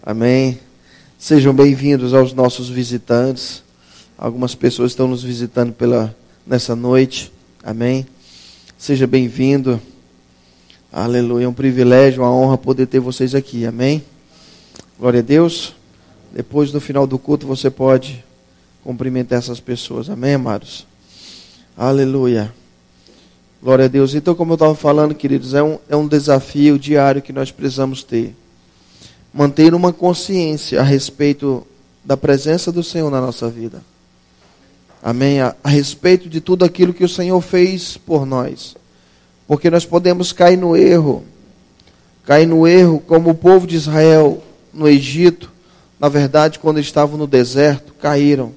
Amém. Sejam bem-vindos aos nossos visitantes. Algumas pessoas estão nos visitando nessa noite. Amém. Seja bem-vindo. Aleluia. É um privilégio, uma honra poder ter vocês aqui. Amém. Glória a Deus. Depois, no final do culto, você pode cumprimentar essas pessoas. Amém, amados? Aleluia. Glória a Deus. Então, como eu estava falando, queridos, é um desafio diário que nós precisamos ter. Manter uma consciência a respeito da presença do Senhor na nossa vida. Amém? A respeito de tudo aquilo que o Senhor fez por nós. Porque nós podemos cair no erro. Cair no erro como o povo de Israel no Egito. Na verdade, quando estavam no deserto, caíram.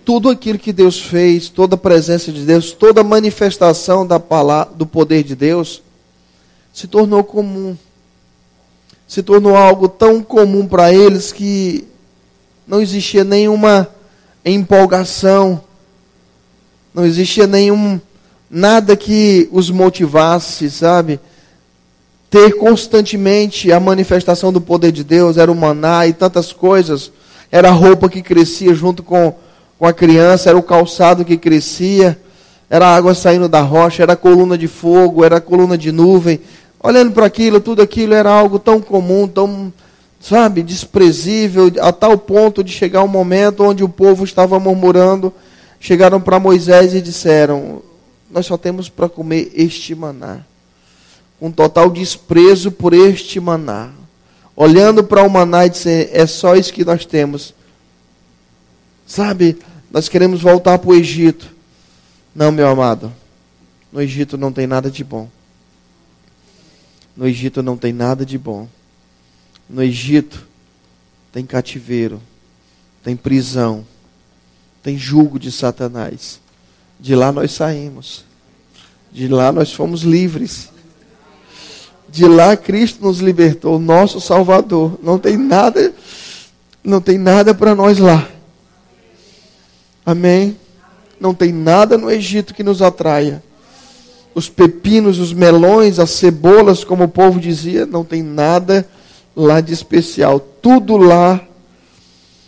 Tudo aquilo que Deus fez, toda a presença de Deus, toda a manifestação da palavra, do poder de Deus, se tornou comum. Se tornou algo tão comum para eles que não existia nenhuma empolgação, não existia nada que os motivasse, sabe? Ter constantemente a manifestação do poder de Deus, era o maná e tantas coisas, era a roupa que crescia junto com a criança, era o calçado que crescia, era a água saindo da rocha, era a coluna de fogo, era a coluna de nuvem. Olhando para aquilo, tudo aquilo era algo tão comum, tão, sabe, desprezível, a tal ponto de chegar um momento onde o povo estava murmurando. Chegaram para Moisés e disseram: nós só temos para comer este maná. Um total desprezo por este maná. Olhando para o maná e dizer: é só isso que nós temos. Sabe, nós queremos voltar para o Egito. Não, meu amado, no Egito não tem nada de bom. No Egito não tem nada de bom. No Egito tem cativeiro, tem prisão, tem jugo de Satanás. De lá nós saímos. De lá nós fomos livres. De lá Cristo nos libertou, nosso Salvador. Não tem nada para nós lá. Amém? Não tem nada no Egito que nos atraia. Os pepinos, os melões, as cebolas, como o povo dizia, não tem nada lá de especial. Tudo lá.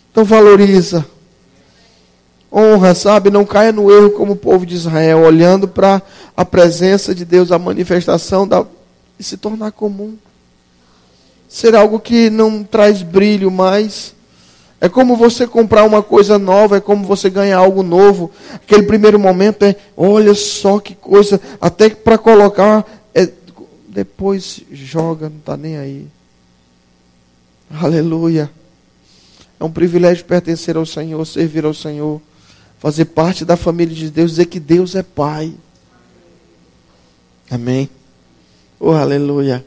Então valoriza. Honra, sabe? Não caia no erro como o povo de Israel, olhando para a presença de Deus, a manifestação e se tornar comum. Ser algo que não traz brilho mais. É como você comprar uma coisa nova, é como você ganhar algo novo. Aquele primeiro momento é, olha só que coisa, até para colocar, depois joga, não está nem aí. Aleluia. É um privilégio pertencer ao Senhor, servir ao Senhor, fazer parte da família de Deus, dizer que Deus é Pai. Amém. Oh, aleluia.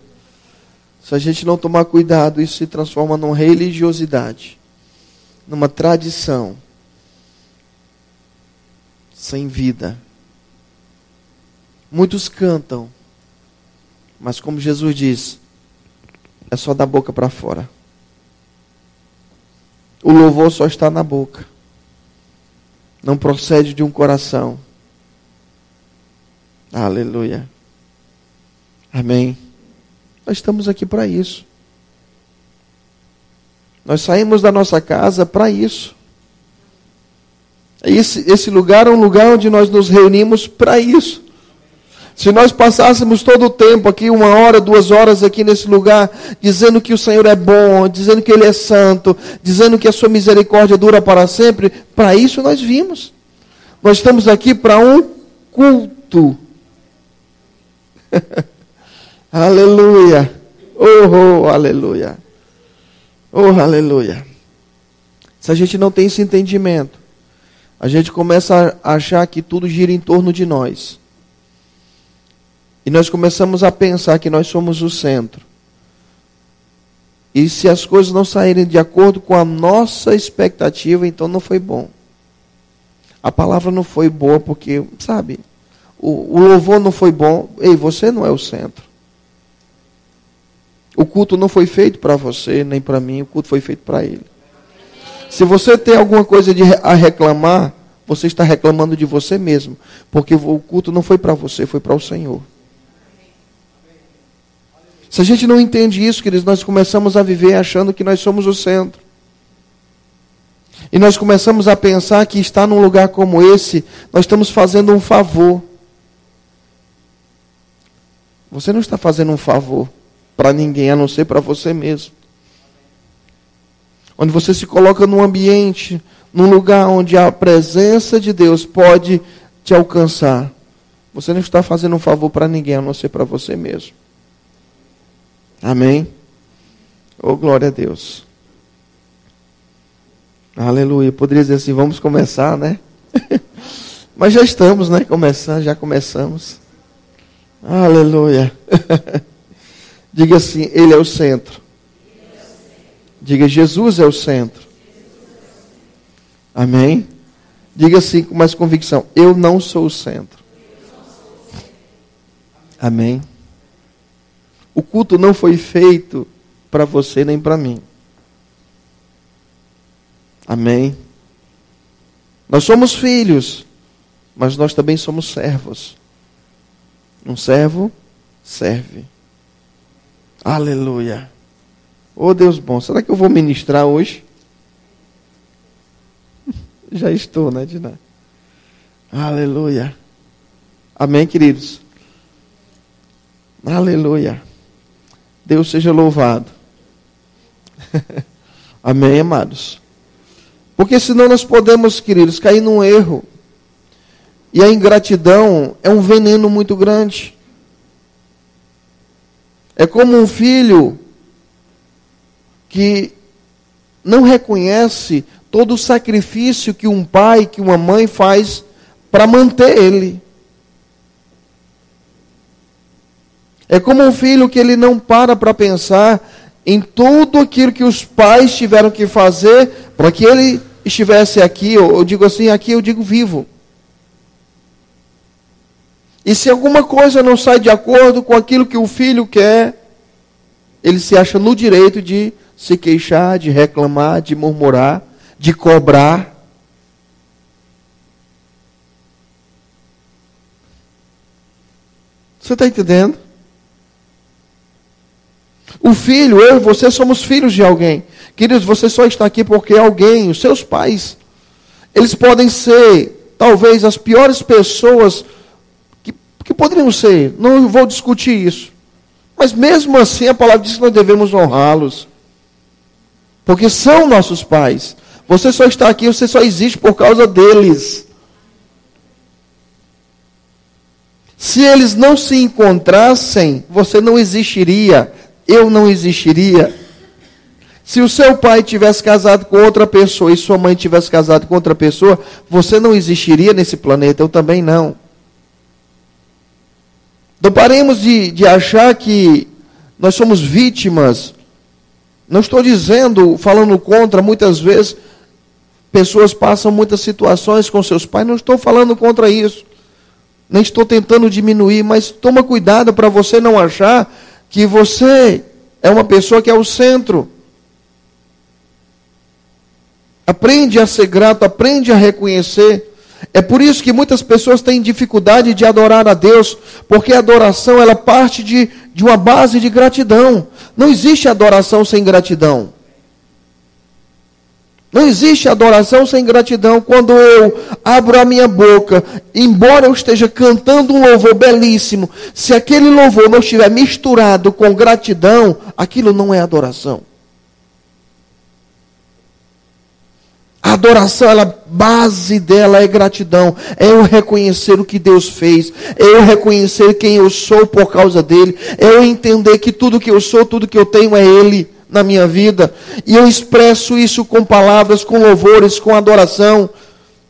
Se a gente não tomar cuidado, isso se transforma numa religiosidade. Numa tradição sem vida. Muitos cantam, mas como Jesus diz, é só da boca para fora. O louvor só está na boca, não procede de um coração. Aleluia. Amém. Nós estamos aqui para isso. Nós saímos da nossa casa para isso. Esse lugar é um lugar onde nós nos reunimos para isso. Se nós passássemos todo o tempo aqui, 1 hora, 2 horas aqui nesse lugar, dizendo que o Senhor é bom, dizendo que Ele é santo, dizendo que a sua misericórdia dura para sempre, para isso nós vimos. Nós estamos aqui para um culto. Aleluia. Oh, aleluia. Oh, aleluia. Se a gente não tem esse entendimento, a gente começa a achar que tudo gira em torno de nós. E nós começamos a pensar que nós somos o centro. E se as coisas não saírem de acordo com a nossa expectativa, então não foi bom. A palavra não foi boa porque, sabe, o louvor não foi bom. Ei, você não é o centro. O culto não foi feito para você, nem para mim, o culto foi feito para Ele. Se você tem alguma coisa a reclamar, você está reclamando de você mesmo, porque o culto não foi para você, foi para o Senhor. Se a gente não entende isso, queridos, nós começamos a viver achando que nós somos o centro. E nós começamos a pensar que estar num lugar como esse, nós estamos fazendo um favor. Você não está fazendo um favor para ninguém, a não ser para você mesmo. Onde você se coloca num ambiente, num lugar onde a presença de Deus pode te alcançar. Você não está fazendo um favor para ninguém, a não ser para você mesmo. Amém? Oh, glória a Deus. Aleluia. Poderia dizer assim, vamos começar, né? Mas já estamos, né? Já começamos. Aleluia. Diga assim, Ele é o centro. Diga, Jesus é o centro. Amém? Diga assim com mais convicção, eu não sou o centro. Amém? O culto não foi feito para você nem para mim. Amém? Nós somos filhos, mas nós também somos servos. Um servo serve. Aleluia. Oh, Deus bom, será que eu vou ministrar hoje? Já estou, né, Dina? Aleluia. Amém, queridos? Aleluia. Deus seja louvado. Amém, amados? Porque senão nós podemos, queridos, cair num erro. E a ingratidão é um veneno muito grande. É como um filho que não reconhece todo o sacrifício que um pai, que uma mãe faz para manter ele. É como um filho que ele não para pensar em tudo aquilo que os pais tiveram que fazer para que ele estivesse aqui, eu digo assim, aqui eu digo vivo. E se alguma coisa não sai de acordo com aquilo que o filho quer, ele se acha no direito de se queixar, de reclamar, de murmurar, de cobrar. Você está entendendo? O filho, eu e você somos filhos de alguém. Queridos, você só está aqui porque alguém, os seus pais, eles podem ser, talvez, as piores pessoas que poderiam ser. Não vou discutir isso. Mas mesmo assim, a palavra diz que nós devemos honrá-los. Porque são nossos pais. Você só está aqui, você só existe por causa deles. Se eles não se encontrassem, você não existiria. Eu não existiria. Se o seu pai tivesse casado com outra pessoa e sua mãe tivesse casado com outra pessoa, você não existiria nesse planeta, eu também não. Então paremos de achar que nós somos vítimas. Não estou dizendo, falando contra, muitas vezes pessoas passam muitas situações com seus pais, não estou falando contra isso. Nem estou tentando diminuir, mas toma cuidado para você não achar que você é uma pessoa que é o centro. Aprende a ser grato, aprende a reconhecer. É por isso que muitas pessoas têm dificuldade de adorar a Deus, porque a adoração ela parte de uma base de gratidão. Não existe adoração sem gratidão. Não existe adoração sem gratidão. Quando eu abro a minha boca, embora eu esteja cantando um louvor belíssimo, se aquele louvor não estiver misturado com gratidão, aquilo não é adoração. A adoração, a base dela é gratidão. É eu reconhecer o que Deus fez. É eu reconhecer quem eu sou por causa dele. É eu entender que tudo que eu sou, tudo que eu tenho é ele na minha vida. E eu expresso isso com palavras, com louvores, com adoração.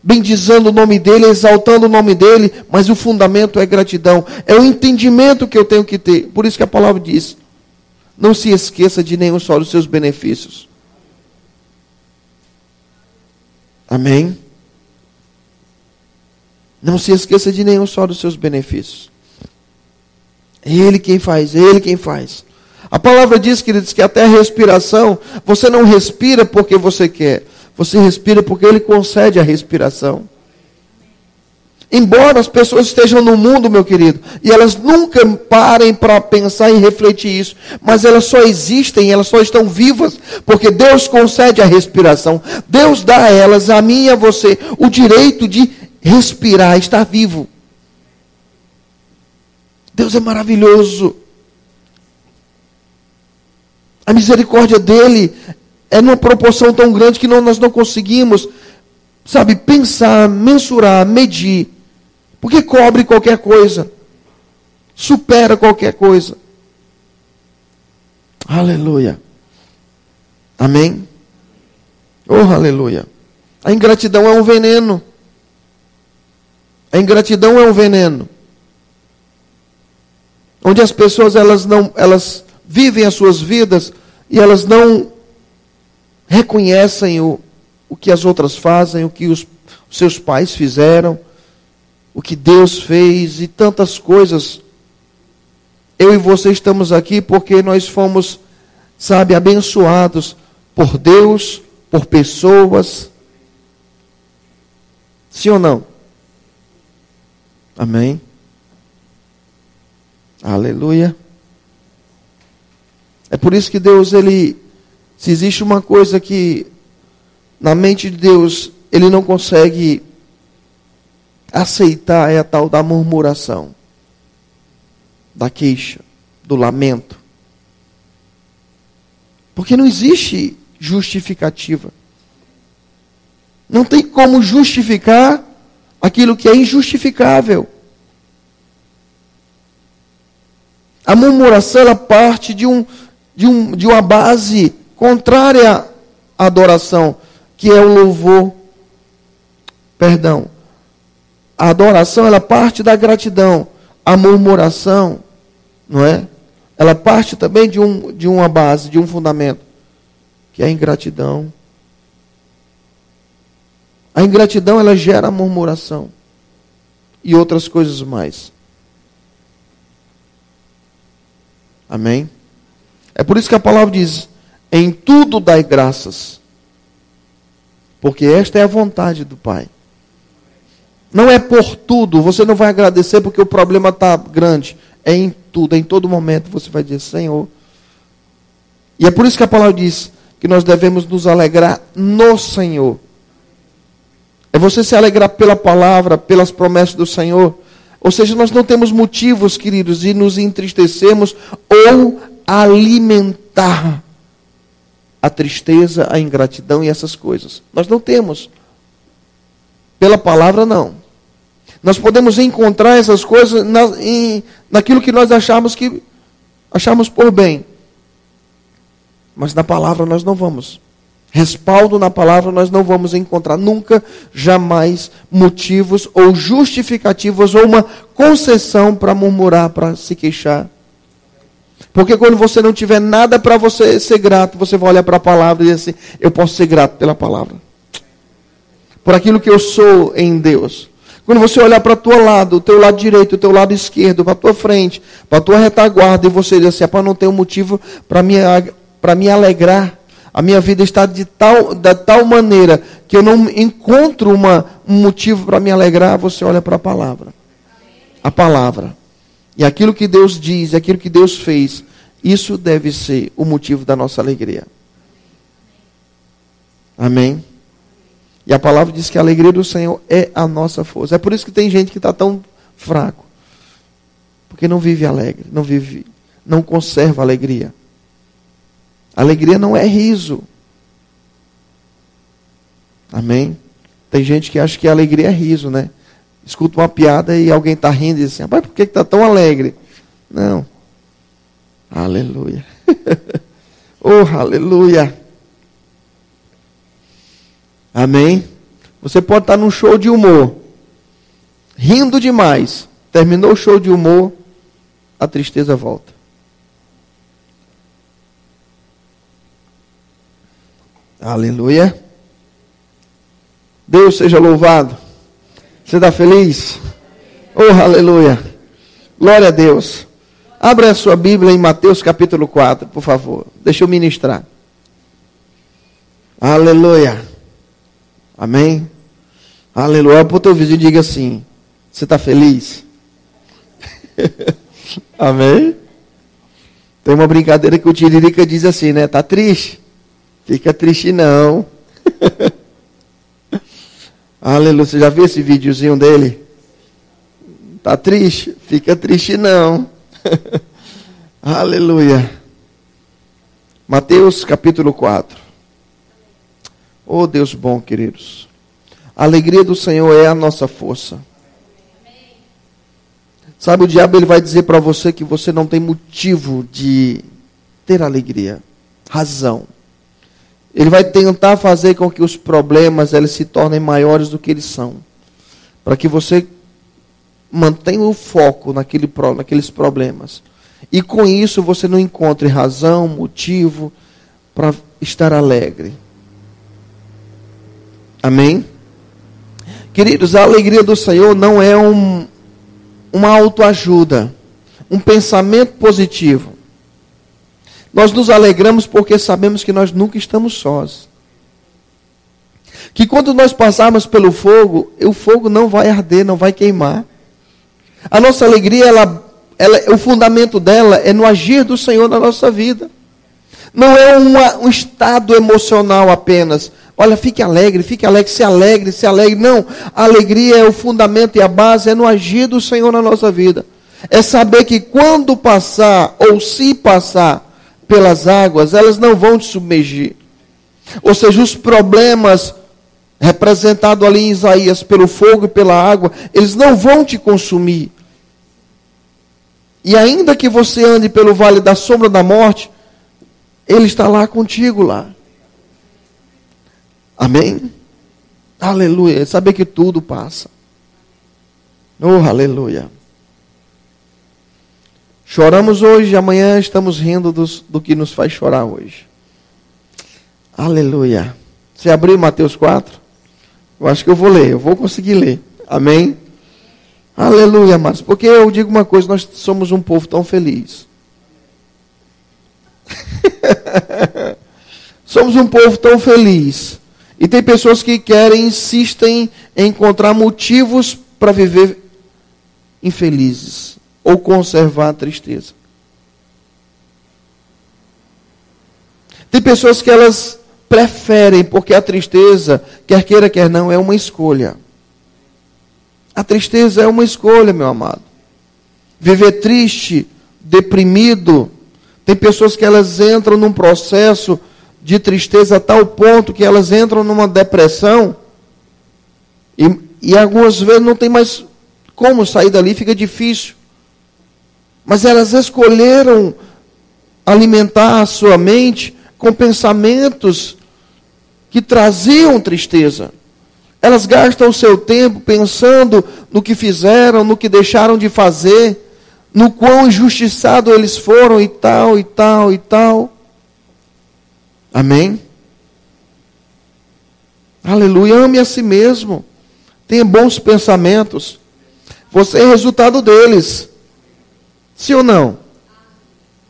Bendizendo o nome dele, exaltando o nome dele. Mas o fundamento é gratidão. É o entendimento que eu tenho que ter. Por isso que a palavra diz: não se esqueça de nenhum só dos seus benefícios. Amém? Não se esqueça de nenhum só dos seus benefícios. É Ele quem faz, é Ele quem faz. A palavra diz, queridos, que até a respiração, você não respira porque você quer. Você respira porque Ele concede a respiração. Embora as pessoas estejam no mundo, meu querido, e elas nunca parem para pensar e refletir isso, mas elas só existem, elas só estão vivas, porque Deus concede a respiração. Deus dá a elas, a mim e a você, o direito de respirar, estar vivo. Deus é maravilhoso. A misericórdia dele é numa proporção tão grande que nós não conseguimos, sabe, pensar, mensurar, medir. Porque cobre qualquer coisa. Supera qualquer coisa. Aleluia. Amém? Oh, aleluia. A ingratidão é um veneno. A ingratidão é um veneno. Onde as pessoas elas vivem as suas vidas e elas não reconhecem o que as outras fazem, o que os seus pais fizeram, o que Deus fez e tantas coisas. Eu e você estamos aqui porque nós fomos, sabe, abençoados por Deus, por pessoas. Sim ou não? Amém? Aleluia. É por isso que Deus, se existe uma coisa que na mente de Deus ele não consegue aceitar, é a tal da murmuração, da queixa, do lamento. Porque não existe justificativa. Não tem como justificar aquilo que é injustificável. A murmuração, ela parte de uma base contrária à adoração, que é o louvor. Perdão. A adoração, ela parte da gratidão. A murmuração, não é? Ela parte também de uma base, de um fundamento, que é a ingratidão. A ingratidão, ela gera a murmuração. E outras coisas mais. Amém? É por isso que a palavra diz, em tudo dai graças. Porque esta é a vontade do Pai. Não é por tudo, você não vai agradecer porque o problema está grande. É em tudo, em todo momento você vai dizer, Senhor. E é por isso que a palavra diz que nós devemos nos alegrar no Senhor. É você se alegrar pela palavra, pelas promessas do Senhor. Ou seja, nós não temos motivos, queridos, de nos entristecermos ou alimentar a tristeza, a ingratidão e essas coisas. Nós não temos. Pela palavra, não. Nós podemos encontrar essas coisas naquilo que nós achamos por bem. Mas na palavra nós não vamos. Respaldo na palavra nós não vamos encontrar nunca, jamais, motivos ou justificativas ou uma concessão para murmurar, para se queixar. Porque quando você não tiver nada para você ser grato, você vai olhar para a palavra e dizer assim, eu posso ser grato pela palavra. Por aquilo que eu sou em Deus. Quando você olhar para o teu lado direito, o teu lado esquerdo, para a tua frente, para a tua retaguarda, e você diz assim, não tem um motivo para me alegrar. A minha vida está de tal maneira que eu não encontro um motivo para me alegrar, você olha para a palavra. A palavra. E aquilo que Deus diz, aquilo que Deus fez, isso deve ser o motivo da nossa alegria. Amém? E a palavra diz que a alegria do Senhor é a nossa força. É por isso que tem gente que está tão fraco. Porque não vive alegre, não conserva alegria. Alegria não é riso. Amém? Tem gente que acha que a alegria é riso, né? Escuta uma piada e alguém está rindo e diz assim, rapaz, por que está tão alegre? Não. Aleluia. Oh, aleluia. Amém? Você pode estar num show de humor, rindo demais. Terminou o show de humor, a tristeza volta. Aleluia. Deus seja louvado. Você está feliz? Oh, aleluia. Glória a Deus. Abra a sua Bíblia em Mateus capítulo 4, por favor. Deixa eu ministrar. Aleluia. Amém? Aleluia. Para o teu vizinho, diga assim, Você está feliz? Amém? Tem uma brincadeira que o Tiririca diz assim, né? Tá triste? Fica triste não. Aleluia. Você já viu esse videozinho dele? Tá triste? Fica triste não. Aleluia. Mateus capítulo 4. Oh Deus bom, queridos. A alegria do Senhor é a nossa força. Sabe, o diabo ele vai dizer para você que você não tem motivo de ter alegria, razão. Ele vai tentar fazer com que os problemas eles se tornem maiores do que eles são. Para que você mantenha o foco naqueles problemas. E com isso você não encontre razão, motivo para estar alegre. Amém? Queridos, a alegria do Senhor não é uma autoajuda, um pensamento positivo. Nós nos alegramos porque sabemos que nós nunca estamos sós. Que quando nós passarmos pelo fogo, o fogo não vai arder, não vai queimar. A nossa alegria, o fundamento dela é no agir do Senhor na nossa vida. Não é um estado emocional apenas. Olha, fique alegre, se alegre. Não, a alegria é o fundamento e a base, é no agir do Senhor na nossa vida. É saber que quando passar, ou se passar pelas águas, elas não vão te submergir. Ou seja, os problemas representados ali em Isaías pelo fogo e pela água, eles não vão te consumir. E ainda que você ande pelo vale da sombra da morte, Ele está lá contigo lá. Amém? Aleluia. Saber que tudo passa. Oh, aleluia. Choramos hoje, amanhã estamos rindo do que nos faz chorar hoje. Aleluia. Você abriu Mateus 4? Eu acho que eu vou ler, eu vou conseguir ler. Amém? Aleluia, amados. Porque eu digo uma coisa, nós somos um povo tão feliz. Somos um povo tão feliz. E tem pessoas que insistem em encontrar motivos para viver infelizes ou conservar a tristeza. Tem pessoas que elas preferem, porque a tristeza, quer queira, quer não, é uma escolha. A tristeza é uma escolha, meu amado. Viver triste, deprimido. Tem pessoas que elas entram num processo de tristeza a tal ponto que elas entram numa depressão e algumas vezes não tem mais como sair dali, fica difícil. Mas elas escolheram alimentar a sua mente com pensamentos que traziam tristeza. Elas gastam o seu tempo pensando no que fizeram, no que deixaram de fazer, no quão injustiçados eles foram e tal, e tal, e tal. Amém? Aleluia. Ame a si mesmo. Tenha bons pensamentos. Você é resultado deles. Sim ou não?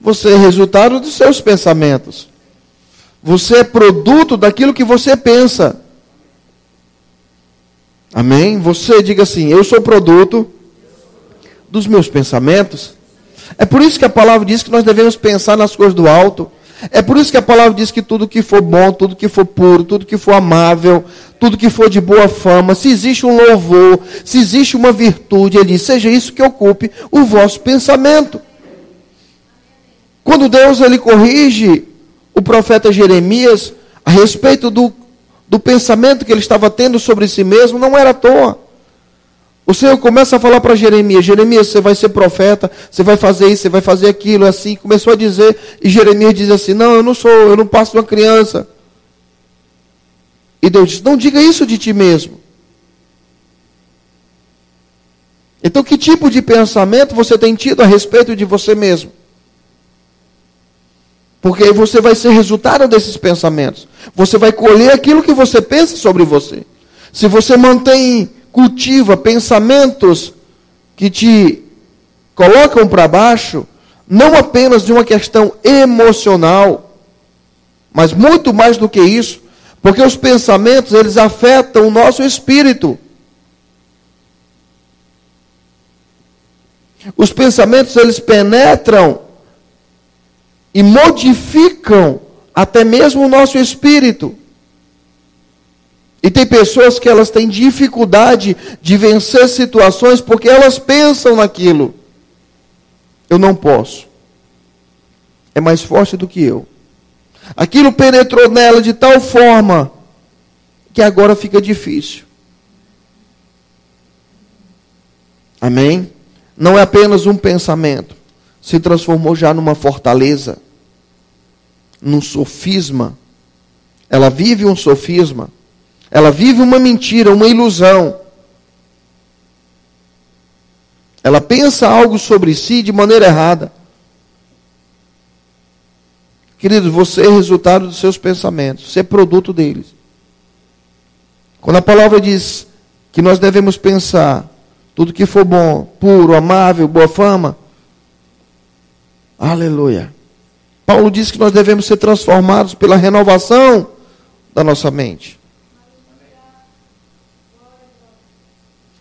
Você é resultado dos seus pensamentos. Você é produto daquilo que você pensa. Amém? Você diga assim, eu sou produto dos meus pensamentos. É por isso que a palavra diz que nós devemos pensar nas coisas do alto. É por isso que a palavra diz que tudo que for bom, tudo que for puro, tudo que for amável, tudo que for de boa fama, se existe um louvor, se existe uma virtude, ele diz, seja isso que ocupe o vosso pensamento. Quando Deus ele corrige o profeta Jeremias a respeito do pensamento que ele estava tendo sobre si mesmo, não era à toa. O Senhor começa a falar para Jeremias, Jeremias, você vai ser profeta, você vai fazer isso, você vai fazer aquilo, assim, começou a dizer, e Jeremias diz assim, não, eu não passo de uma criança. E Deus diz, não diga isso de ti mesmo. Então, que tipo de pensamento você tem tido a respeito de você mesmo? Porque você vai ser resultado desses pensamentos. Você vai colher aquilo que você pensa sobre você. Se você cultiva pensamentos que te colocam para baixo, não apenas de uma questão emocional, mas muito mais do que isso, porque os pensamentos, eles afetam o nosso espírito. Os pensamentos, eles penetram e modificam até mesmo o nosso espírito. E tem pessoas que elas têm dificuldade de vencer situações porque elas pensam naquilo. Eu não posso. É mais forte do que eu. Aquilo penetrou nela de tal forma que agora fica difícil. Amém? Não é apenas um pensamento. Se transformou já numa fortaleza, num sofisma. Ela vive um sofisma. Ela vive uma mentira, uma ilusão. Ela pensa algo sobre si de maneira errada. Queridos, você é resultado dos seus pensamentos. Você é produto deles. Quando a palavra diz que nós devemos pensar tudo que for bom, puro, amável, boa fama. Aleluia. Paulo diz que nós devemos ser transformados pela renovação da nossa mente.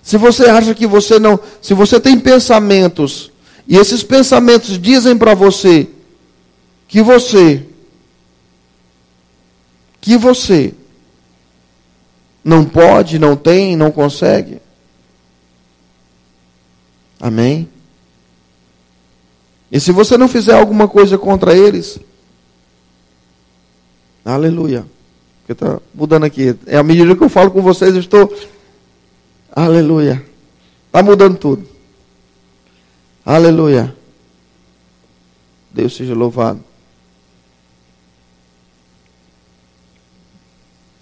Se você acha que você não... Se você tem pensamentos, e esses pensamentos dizem para você que você não pode, não tem, não consegue. Amém? E se você não fizer alguma coisa contra eles, aleluia. Porque está mudando aqui. É à medida que eu falo com vocês, eu estou... Aleluia. Está mudando tudo. Aleluia. Deus seja louvado.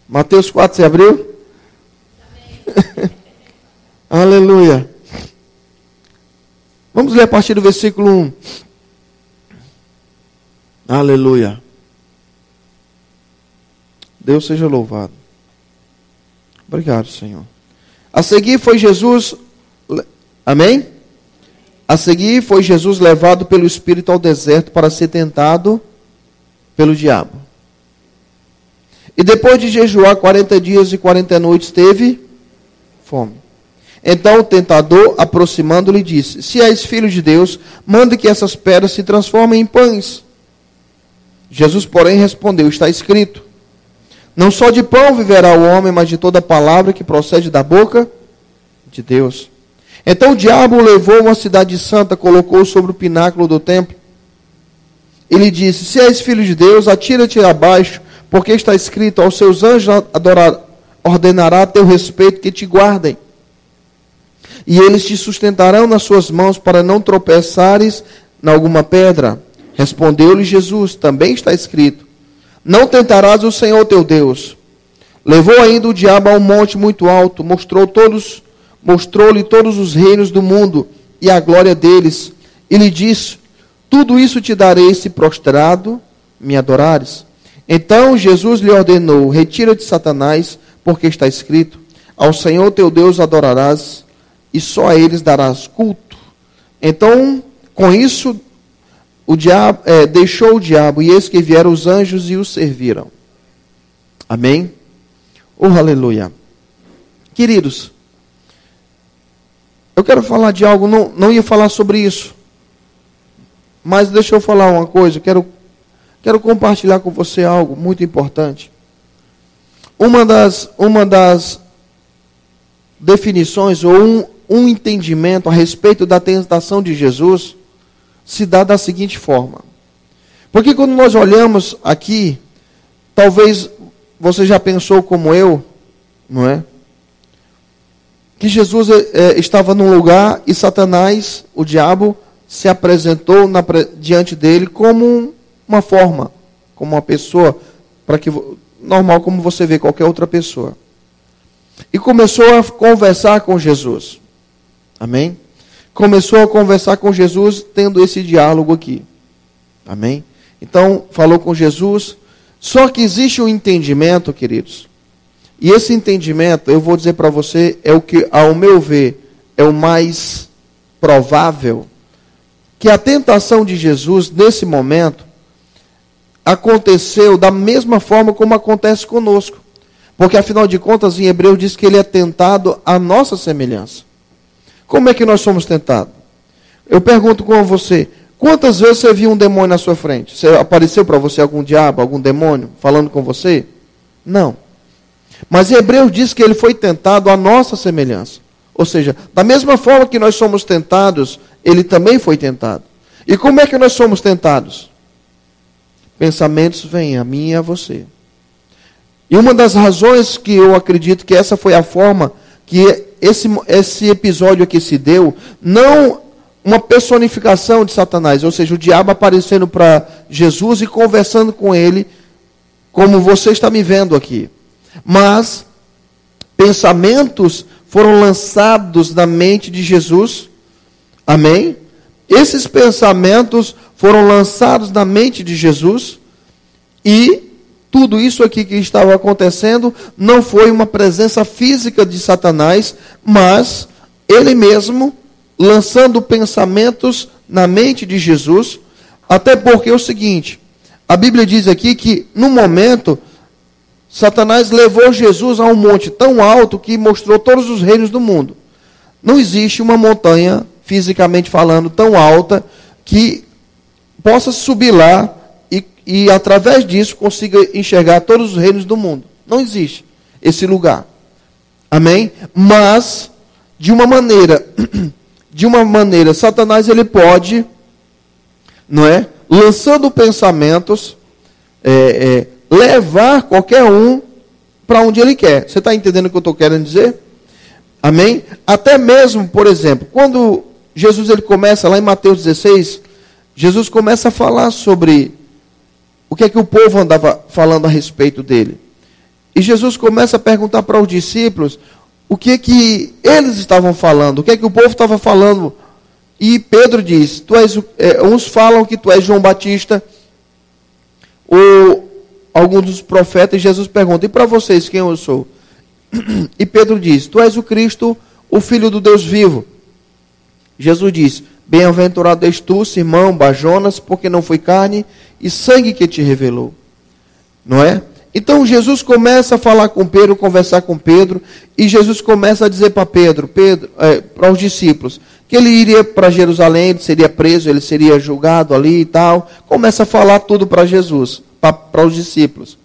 Mateus 4, você abriu? Aleluia. Vamos ler a partir do versículo 1. Aleluia. Deus seja louvado. Obrigado, Senhor. A seguir foi Jesus... Amém? A seguir foi Jesus levado pelo Espírito ao deserto para ser tentado pelo diabo. E depois de jejuar 40 dias e 40 noites, teve fome. Então o tentador, aproximando-lhe, disse: Se és filho de Deus, manda que essas pedras se transformem em pães. Jesus, porém, respondeu: Está escrito: Não só de pão viverá o homem, mas de toda palavra que procede da boca de Deus. Então o diabo o levou a uma cidade santa, colocou-o sobre o pináculo do templo. Ele disse: Se és filho de Deus, atira-te abaixo, porque está escrito: Aos seus anjos ordenará a teu respeito que te guardem. E eles te sustentarão nas suas mãos para não tropeçares em alguma pedra. Respondeu-lhe Jesus: Também está escrito: Não tentarás o Senhor teu Deus. Levou ainda o diabo a um monte muito alto, mostrou-lhe todos os reinos do mundo e a glória deles. E lhe disse: Tudo isso te darei se prostrado me adorares. Então Jesus lhe ordenou: Retira-te, Satanás, porque está escrito: Ao Senhor teu Deus adorarás, e só a eles darás culto. Então, com isso, o diabo deixou o diabo, e eis que vieram os anjos e o serviram. Amém? Oh, aleluia. Queridos, eu quero falar de algo, não ia falar sobre isso, mas deixa eu falar uma coisa, quero compartilhar com você algo muito importante. Uma das definições, ou um entendimento a respeito da tentação de Jesus, se dá da seguinte forma. Porque quando nós olhamos aqui, talvez você já pensou como eu, não é? Que Jesus estava num lugar e Satanás, o diabo, se apresentou diante dele como uma forma, como uma pessoa, normal como você vê qualquer outra pessoa. E começou a conversar com Jesus. Amém? Começou a conversar com Jesus, tendo esse diálogo aqui. Amém? Então, falou com Jesus. Só que existe um entendimento, queridos. E esse entendimento, eu vou dizer para você, é o que, ao meu ver, é o mais provável. Que a tentação de Jesus, nesse momento, aconteceu da mesma forma como acontece conosco. Porque, afinal de contas, em Hebreus diz que ele é tentado à nossa semelhança. Como é que nós somos tentados? Eu pergunto com você, quantas vezes você viu um demônio na sua frente? Você apareceu para você algum diabo, algum demônio falando com você? Não. Mas Hebreus diz que ele foi tentado à nossa semelhança. Ou seja, da mesma forma que nós somos tentados, ele também foi tentado. E como é que nós somos tentados? Pensamentos vêm a mim e a você. E uma das razões que eu acredito que essa foi a forma que esse episódio aqui se deu, não uma personificação de Satanás, ou seja, o diabo aparecendo para Jesus e conversando com ele, como você está me vendo aqui. Mas pensamentos foram lançados na mente de Jesus. Amém? Esses pensamentos foram lançados na mente de Jesus e tudo isso aqui que estava acontecendo não foi uma presença física de Satanás, mas ele mesmo lançando pensamentos na mente de Jesus, até porque é o seguinte, a Bíblia diz aqui que no momento Satanás levou Jesus a um monte tão alto que mostrou todos os reinos do mundo. Não existe uma montanha, fisicamente falando, tão alta que possa subir lá e através disso consiga enxergar todos os reinos do mundo. Não existe esse lugar. Amém? Mas, de uma maneira, Satanás ele pode, não é? Lançando pensamentos, levar qualquer um para onde ele quer. Você está entendendo o que eu estou querendo dizer? Amém? Até mesmo, por exemplo, quando Jesus ele começa lá em Mateus 16, Jesus começa a falar sobre o que é que o povo andava falando a respeito dele. E Jesus começa a perguntar para os discípulos o que é que eles estavam falando, o que é que o povo estava falando. E Pedro diz, uns falam que tu és João Batista, ou alguns dos profetas, e Jesus pergunta, e para vocês quem eu sou? E Pedro diz, tu és o Cristo, o Filho do Deus vivo. Jesus diz, bem-aventurado és tu, Simão, Bajonas, porque não foi carne e sangue que te revelou. Não é? Então Jesus começa a falar com Pedro, conversar com Pedro, e Jesus começa a dizer para para os discípulos, que ele iria para Jerusalém, ele seria preso, ele seria julgado ali e tal. Começa a falar tudo para Jesus, para os discípulos.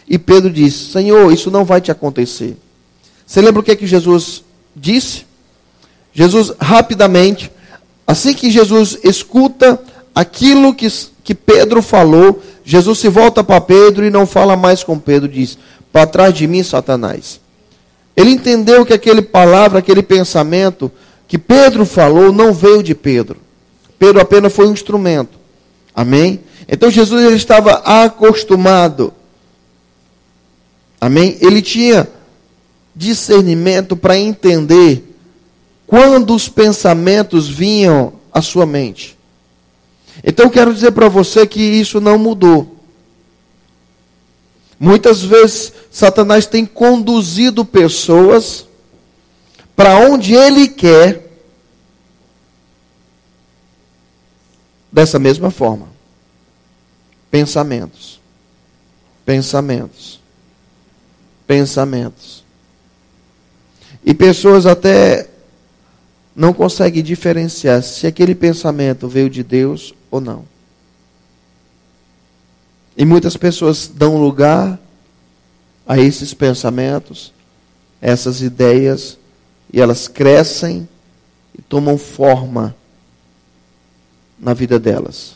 E Pedro diz, Senhor, isso não vai te acontecer. Você lembra o que é que Jesus disse? Jesus rapidamente, assim que Jesus escuta aquilo que Pedro falou, Jesus se volta para Pedro e não fala mais com Pedro, diz, para trás de mim, Satanás. Ele entendeu que aquele pensamento que Pedro falou não veio de Pedro. Pedro apenas foi um instrumento. Amém? Então Jesus ele estava acostumado. Amém? Ele tinha discernimento para entender quando os pensamentos vinham à sua mente. Então eu quero dizer para você que isso não mudou. Muitas vezes Satanás tem conduzido pessoas para onde ele quer, dessa mesma forma. Pensamentos. E pessoas até não conseguem diferenciar se aquele pensamento veio de Deus ou não. E muitas pessoas dão lugar a esses pensamentos, essas ideias, e elas crescem e tomam forma na vida delas.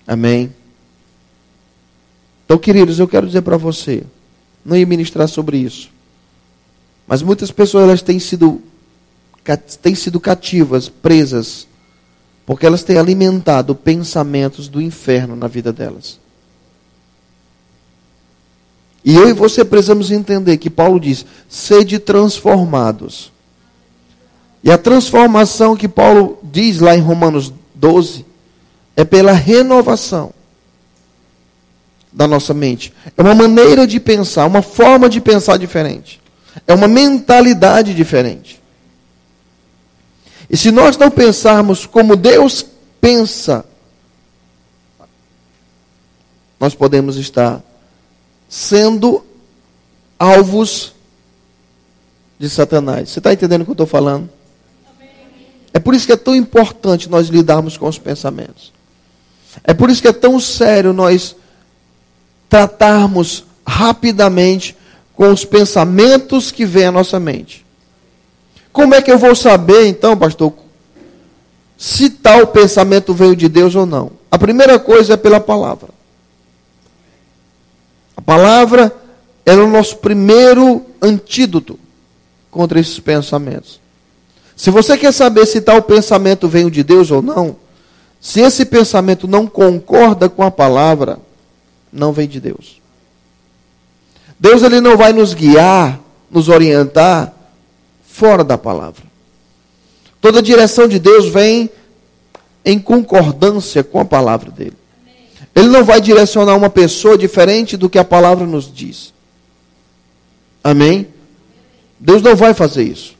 Amém? Então, queridos, eu quero dizer para você, não ia ministrar sobre isso, mas muitas pessoas elas têm sido cativas, presas, porque elas têm alimentado pensamentos do inferno na vida delas. E eu e você precisamos entender que Paulo diz, sede transformados. E a transformação que Paulo diz lá em Romanos 12, é pela renovação da nossa mente. É uma maneira de pensar, uma forma de pensar diferente. É uma mentalidade diferente. E se nós não pensarmos como Deus pensa, nós podemos estar sendo alvos de Satanás. Você está entendendo o que eu estou falando? É por isso que é tão importante nós lidarmos com os pensamentos. É por isso que é tão sério nós tratarmos rapidamente com os pensamentos que vêm à nossa mente. Como é que eu vou saber, então, pastor, se tal pensamento veio de Deus ou não? A primeira coisa é pela palavra. A palavra é o nosso primeiro antídoto contra esses pensamentos. Se você quer saber se tal pensamento veio de Deus ou não, se esse pensamento não concorda com a palavra, não vem de Deus. Deus ele não vai nos guiar, nos orientar fora da palavra. Toda a direção de Deus vem em concordância com a palavra dele. Ele não vai direcionar uma pessoa diferente do que a palavra nos diz. Amém? Deus não vai fazer isso.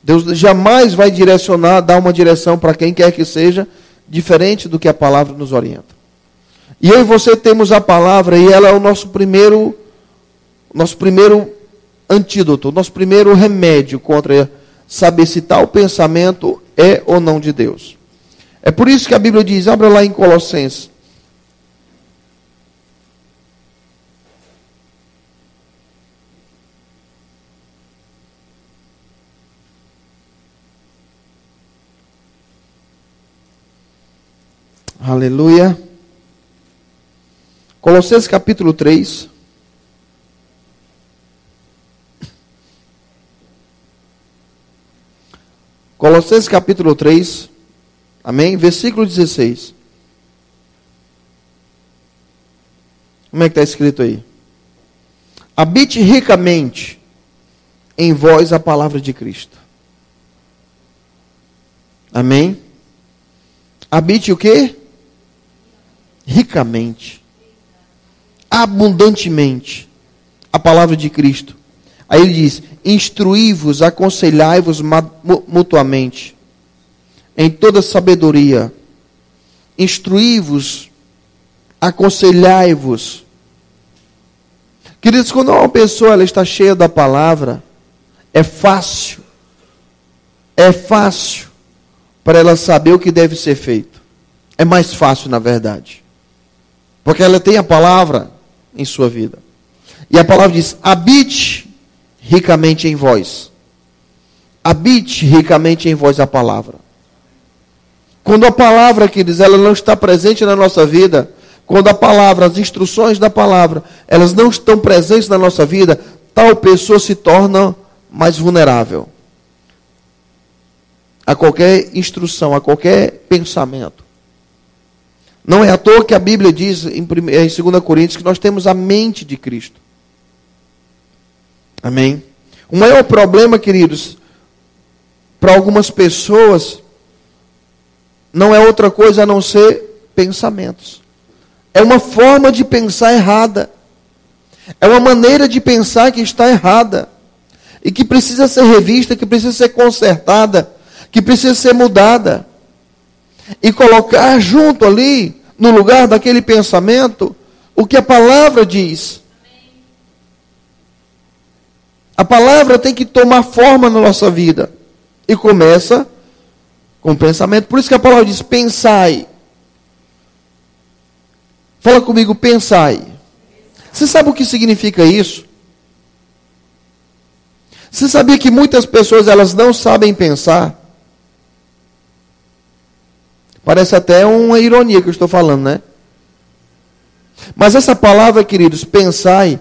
Deus jamais vai direcionar, dar uma direção para quem quer que seja, diferente do que a palavra nos orienta. E eu e você temos a palavra e ela é o nosso primeiro antídoto, nosso primeiro remédio contra saber se tal pensamento é ou não de Deus. É por isso que a Bíblia diz, abra lá em Colossenses. Aleluia. Colossenses capítulo 3. Colossenses capítulo 3. Amém? Versículo 16. Como é que está escrito aí? Habite ricamente em vós a palavra de Cristo. Amém? Habite o quê? Ricamente. Abundantemente. A palavra de Cristo. Aí ele diz, instruí-vos, aconselhai-vos mutuamente. Em toda sabedoria. Instruí-vos, aconselhai-vos. Queridos, quando uma pessoa ela está cheia da palavra, é fácil para ela saber o que deve ser feito. É mais fácil, na verdade. Porque ela tem a palavra em sua vida. E a palavra diz, habite ricamente em vós. Habite ricamente em vós a palavra. Quando a palavra, queridos, ela não está presente na nossa vida, quando a palavra, as instruções da palavra, elas não estão presentes na nossa vida, tal pessoa se torna mais vulnerável a qualquer instrução, a qualquer pensamento. Não é à toa que a Bíblia diz em 2 Coríntios que nós temos a mente de Cristo. Amém? O maior problema, queridos, para algumas pessoas, não é outra coisa a não ser pensamentos. É uma forma de pensar errada. É uma maneira de pensar que está errada. E que precisa ser revista, que precisa ser consertada, que precisa ser mudada. E colocar junto ali, no lugar daquele pensamento, o que a palavra diz. A palavra tem que tomar forma na nossa vida. E começa com o pensamento. Por isso que a palavra diz, pensai. Fala comigo, pensai. Você sabe o que significa isso? Você sabia que muitas pessoas elas não sabem pensar? Parece até uma ironia que eu estou falando, né? Mas essa palavra, queridos, pensai,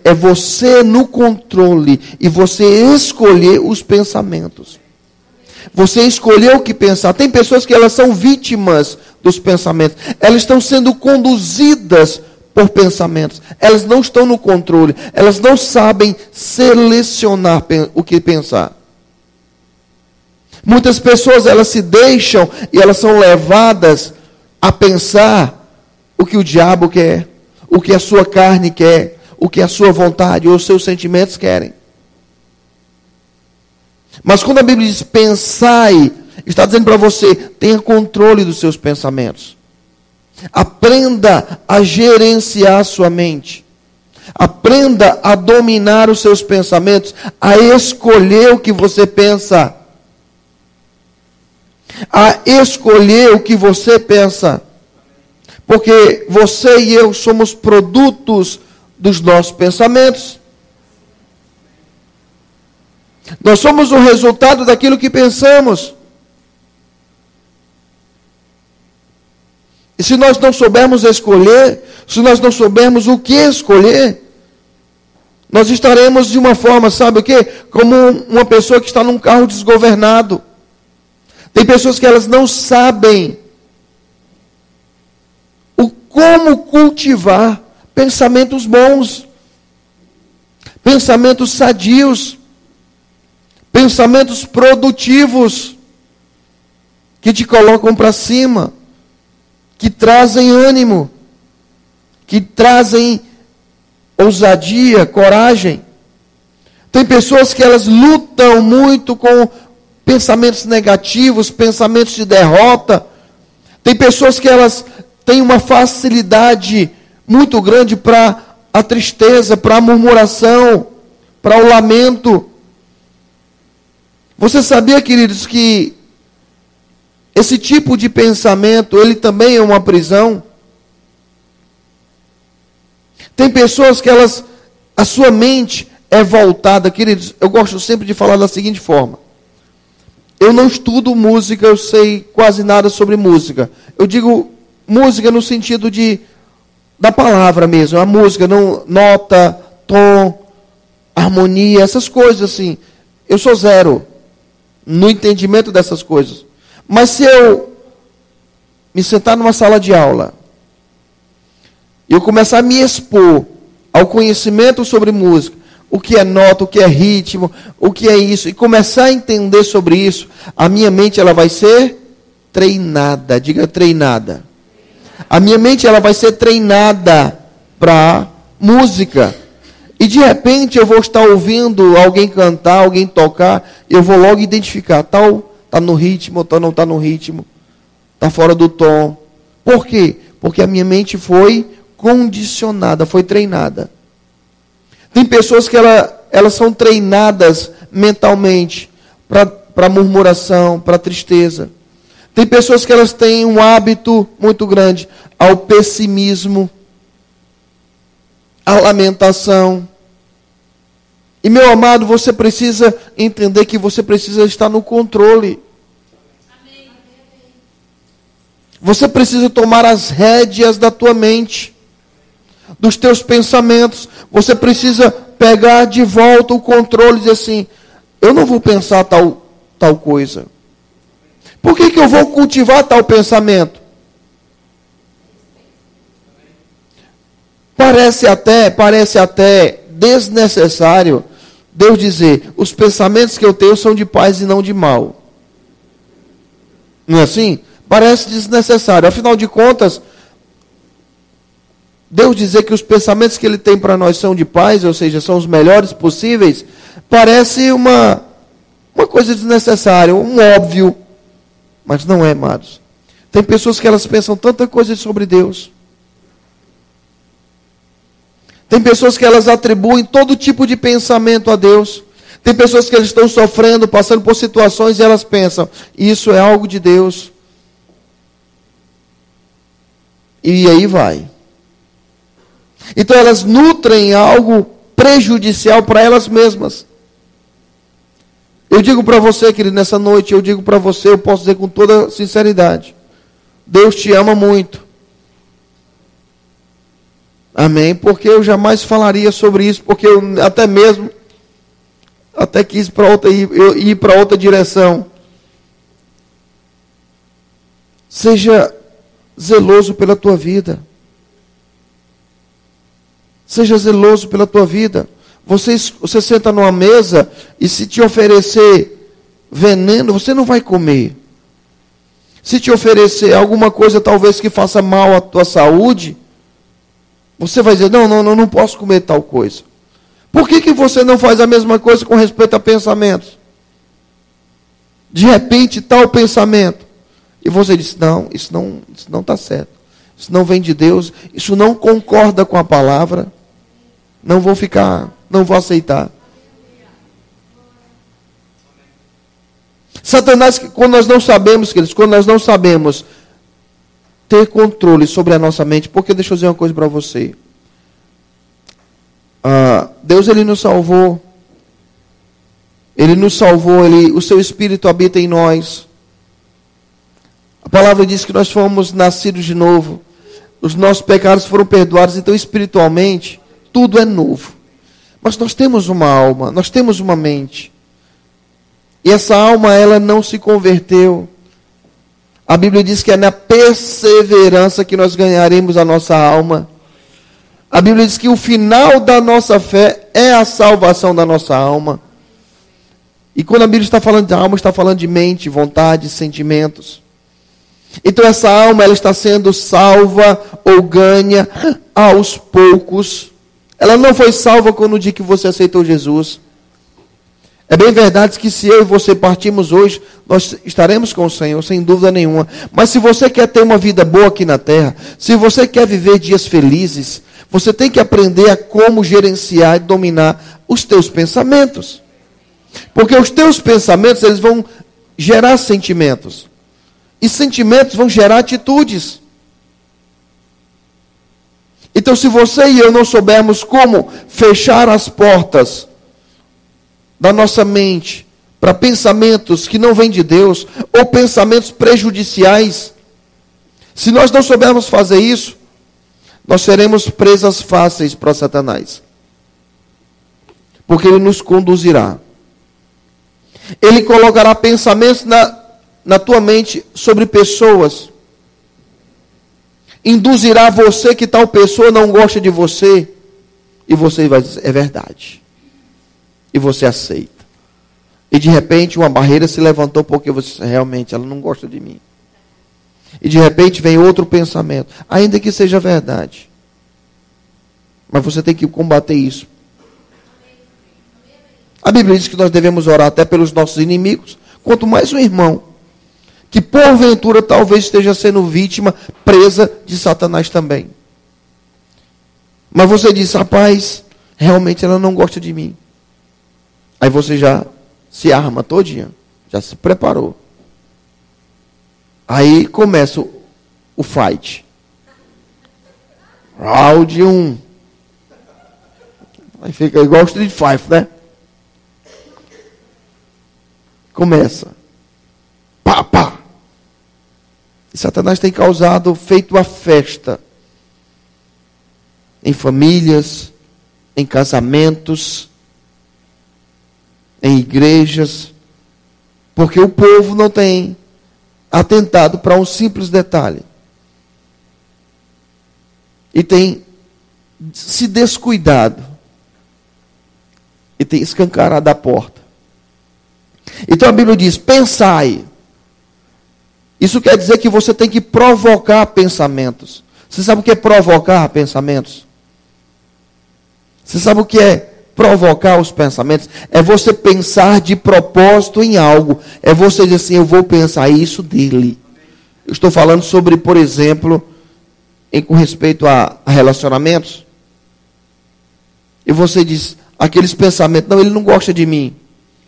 é você no controle e você escolher os pensamentos. Você escolher o que pensar. Tem pessoas que elas são vítimas dos pensamentos. Elas estão sendo conduzidas por pensamentos. Elas não estão no controle. Elas não sabem selecionar o que pensar. Muitas pessoas elas se deixam e elas são levadas a pensar o que o diabo quer, o que a sua carne quer, o que a sua vontade ou os seus sentimentos querem. Mas quando a Bíblia diz pensai, está dizendo para você, tenha controle dos seus pensamentos. Aprenda a gerenciar a sua mente. Aprenda a dominar os seus pensamentos, a escolher o que você pensa. a escolher o que você pensa. Porque você e eu somos produtos dos nossos pensamentos. Nós somos o resultado daquilo que pensamos. E se nós não soubermos escolher, se nós não soubermos o que escolher, nós estaremos de uma forma, sabe o quê? Como uma pessoa que está num carro desgovernado. Tem pessoas que elas não sabem como cultivar pensamentos bons, pensamentos sadios, pensamentos produtivos, que te colocam para cima, que trazem ânimo, que trazem ousadia, coragem. Tem pessoas que elas lutam muito com pensamentos negativos, pensamentos de derrota. Tem pessoas que elas têm uma facilidade muito grande para a tristeza, para a murmuração, para o lamento. Você sabia, queridos, que esse tipo de pensamento, ele também é uma prisão? Tem pessoas que a sua mente é voltada, queridos, eu gosto sempre de falar da seguinte forma. Eu não estudo música, eu sei quase nada sobre música. Eu digo música no sentido da palavra mesmo, a música, não, nota, tom, harmonia, essas coisas assim. Eu sou zero no entendimento dessas coisas. Mas se eu me sentar numa sala de aula, e eu começar a me expor ao conhecimento sobre música, o que é nota, o que é ritmo, o que é isso, e começar a entender sobre isso, a minha mente ela vai ser treinada, diga treinada. A minha mente ela vai ser treinada para música. E de repente eu vou estar ouvindo alguém cantar, alguém tocar, eu vou logo identificar, tal está no ritmo, tal não está no ritmo, está fora do tom. Por quê? Porque a minha mente foi condicionada, foi treinada. Tem pessoas que elas são treinadas mentalmente para murmuração, para tristeza. Tem pessoas que elas têm um hábito muito grande ao pessimismo, à lamentação. E meu amado, você precisa entender que você precisa estar no controle. Você precisa tomar as rédeas da tua mente, dos teus pensamentos. Você precisa pegar de volta o controle e dizer assim, eu não vou pensar tal coisa. Por que eu vou cultivar tal pensamento? Parece até desnecessário Deus dizer, os pensamentos que eu tenho são de paz e não de mal. Não é assim? Parece desnecessário. Afinal de contas, Deus dizer que os pensamentos que Ele tem para nós são de paz, ou seja, são os melhores possíveis, parece uma coisa desnecessária, um óbvio. Mas não é, amados. Tem pessoas que elas pensam tanta coisa sobre Deus. Tem pessoas que elas atribuem todo tipo de pensamento a Deus. Tem pessoas que elas estão sofrendo, passando por situações e elas pensam, isso é algo de Deus. E aí vai. Então elas nutrem algo prejudicial para elas mesmas. Eu digo para você, querido, nessa noite, eu digo para você, eu posso dizer com toda sinceridade, Deus te ama muito. Amém? Porque eu jamais falaria sobre isso, porque eu até quis ir para outra direção. Seja zeloso pela tua vida. Seja zeloso pela tua vida. Você senta numa mesa e se te oferecer veneno, você não vai comer. Se te oferecer alguma coisa talvez que faça mal à tua saúde, você vai dizer, não posso comer tal coisa. Por que você não faz a mesma coisa com respeito a pensamentos? De repente, tal pensamento. E você diz, isso não está certo. Isso não vem de Deus. Isso não concorda com a palavra. Não vou aceitar. Satanás, quando nós não sabemos, queridos, quando nós não sabemos ter controle sobre a nossa mente, porque deixa eu dizer uma coisa para você. Deus, Ele nos salvou. Ele nos salvou, o seu Espírito habita em nós. A palavra diz que nós fomos nascidos de novo. Os nossos pecados foram perdoados, então espiritualmente, tudo é novo. Mas nós temos uma alma, nós temos uma mente. E essa alma, ela não se converteu. A Bíblia diz que é na perseverança que nós ganharemos a nossa alma. A Bíblia diz que o final da nossa fé é a salvação da nossa alma. E quando a Bíblia está falando de alma, está falando de mente, vontade, sentimentos. Então essa alma, ela está sendo salva ou ganha aos poucos. Ela não foi salva quando o dia que você aceitou Jesus. É bem verdade que se eu e você partirmos hoje, nós estaremos com o Senhor, sem dúvida nenhuma. Mas se você quer ter uma vida boa aqui na terra, se você quer viver dias felizes, você tem que aprender a como gerenciar e dominar os teus pensamentos. Porque os teus pensamentos, eles vão gerar sentimentos. E sentimentos vão gerar atitudes. Então, se você e eu não soubermos como fechar as portas da nossa mente para pensamentos que não vêm de Deus, ou pensamentos prejudiciais, se nós não soubermos fazer isso, nós seremos presas fáceis para Satanás. Porque ele nos conduzirá. Ele colocará pensamentos na tua mente sobre pessoas. Induzirá você que tal pessoa não gosta de você. E você vai dizer, é verdade. E você aceita. E de repente uma barreira se levantou porque você realmente ela não gosta de mim. E de repente vem outro pensamento. Ainda que seja verdade. Mas você tem que combater isso. A Bíblia diz que nós devemos orar até pelos nossos inimigos. Quanto mais um irmão que porventura talvez esteja sendo vítima, presa de Satanás também. Mas você diz, rapaz, realmente ela não gosta de mim. Aí você já se arma todinha, já se preparou. Aí começa o fight. Round 1. Aí fica igual o Street Fighter, né? Começa. Pá, pá. E Satanás tem causado, feito a festa. Em famílias, em casamentos, em igrejas. Porque o povo não tem atentado para um simples detalhe. E tem se descuidado. E tem escancarado a porta. Então a Bíblia diz, pensai. Isso quer dizer que você tem que provocar pensamentos. Você sabe o que é provocar pensamentos? Você sabe o que é provocar os pensamentos? É você pensar de propósito em algo. É você dizer assim, eu vou pensar isso dele. Eu estou falando sobre, por exemplo, com respeito a relacionamentos. E você diz, aqueles pensamentos, não, ele não gosta de mim.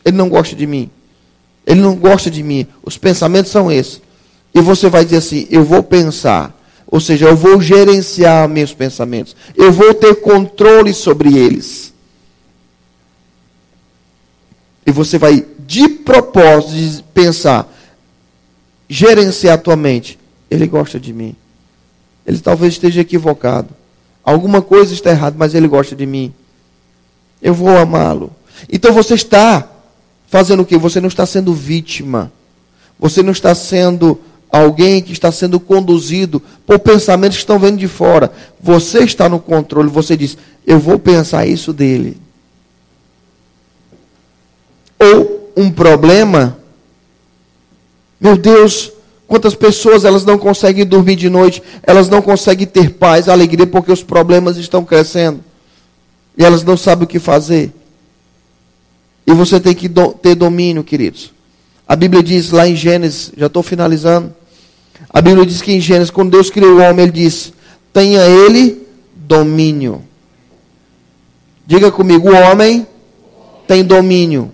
Ele não gosta de mim. Ele não gosta de mim. Os pensamentos são esses. E você vai dizer assim, eu vou pensar. Ou seja, eu vou gerenciar meus pensamentos. Eu vou ter controle sobre eles. E você vai, de propósito, pensar, gerenciar a tua mente. Ele gosta de mim. Ele talvez esteja equivocado. Alguma coisa está errada, mas ele gosta de mim. Eu vou amá-lo. Então você está fazendo o quê? Você não está sendo vítima. Você não está sendo alguém que está sendo conduzido por pensamentos que estão vindo de fora. Você está no controle. Você diz, eu vou pensar isso dele. Ou um problema. Meu Deus, quantas pessoas elas não conseguem dormir de noite. Elas não conseguem ter paz, alegria, porque os problemas estão crescendo. E elas não sabem o que fazer. E você tem que ter domínio, queridos. A Bíblia diz lá em Gênesis, já estou finalizando. A Bíblia diz que em Gênesis, quando Deus criou o homem, ele diz, tenha ele domínio. Diga comigo, o homem tem domínio.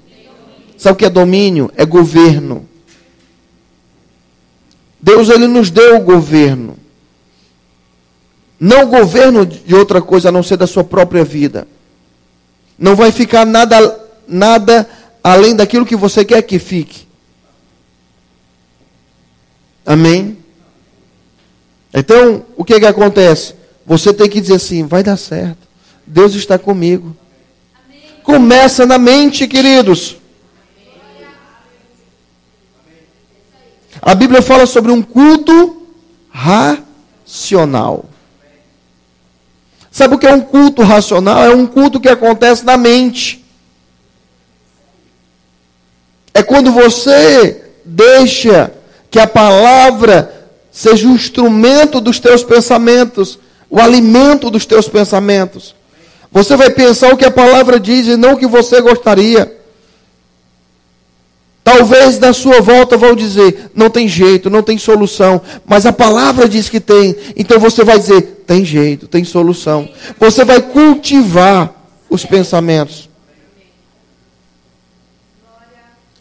Sabe o que é domínio? É governo. Deus, ele nos deu o governo. Não o governo de outra coisa a não ser da sua própria vida. Não vai ficar nada além daquilo que você quer que fique. Amém? Então, o que acontece? Você tem que dizer assim, vai dar certo. Deus está comigo. Amém. Começa na mente, queridos. A Bíblia fala sobre um culto racional. Sabe o que é um culto racional? É um culto que acontece na mente. É quando você deixa que a palavra seja o instrumento dos teus pensamentos, o alimento dos teus pensamentos. Você vai pensar o que a palavra diz e não o que você gostaria. Talvez na sua volta vão dizer, não tem jeito, não tem solução. Mas a palavra diz que tem. Então você vai dizer, tem jeito, tem solução. Você vai cultivar os pensamentos.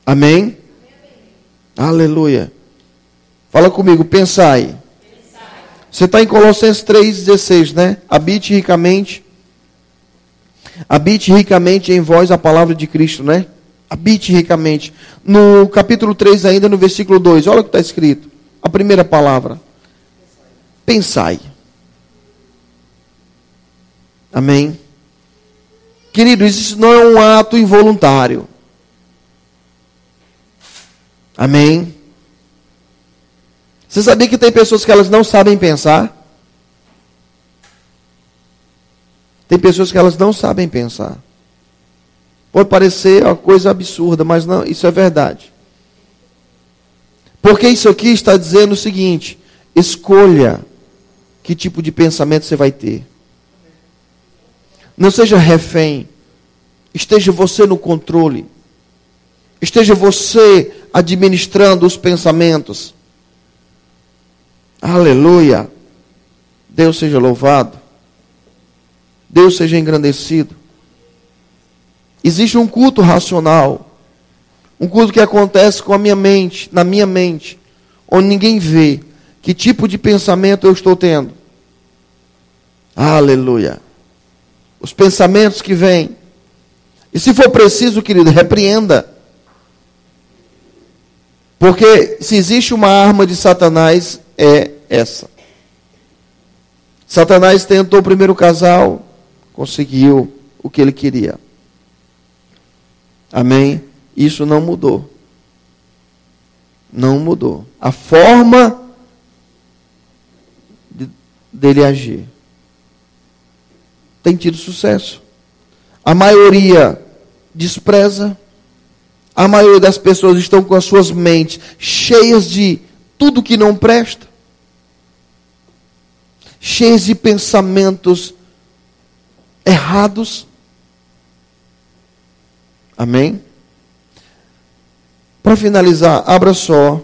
Amém? Aleluia. Fala comigo, pensai. Você está em Colossenses 3,16, né? Habite ricamente em vós a palavra de Cristo, né? Habite ricamente. No capítulo 3 ainda, no versículo 2, olha o que está escrito. A primeira palavra. Pensai. Amém? Queridos, isso não é um ato involuntário. Amém? Você sabia que tem pessoas que elas não sabem pensar? Tem pessoas que elas não sabem pensar. Pode parecer uma coisa absurda, mas não, isso é verdade. Porque isso aqui está dizendo o seguinte: escolha que tipo de pensamento você vai ter. Não seja refém. Esteja você no controle. Esteja você administrando os pensamentos. Aleluia. Deus seja louvado. Deus seja engrandecido. Existe um culto racional. Um culto que acontece com a minha mente, na minha mente, onde ninguém vê que tipo de pensamento eu estou tendo. Aleluia. Os pensamentos que vêm. E se for preciso, querido, repreenda. Porque se existe uma arma de Satanás, é essa. Satanás tentou o primeiro casal, conseguiu o que ele queria. Amém? Isso não mudou. Não mudou. A forma dele agir tem tido sucesso. A maioria despreza. A maioria das pessoas estão com as suas mentes cheias de tudo que não presta. Cheias de pensamentos errados. Amém? Para finalizar, abra só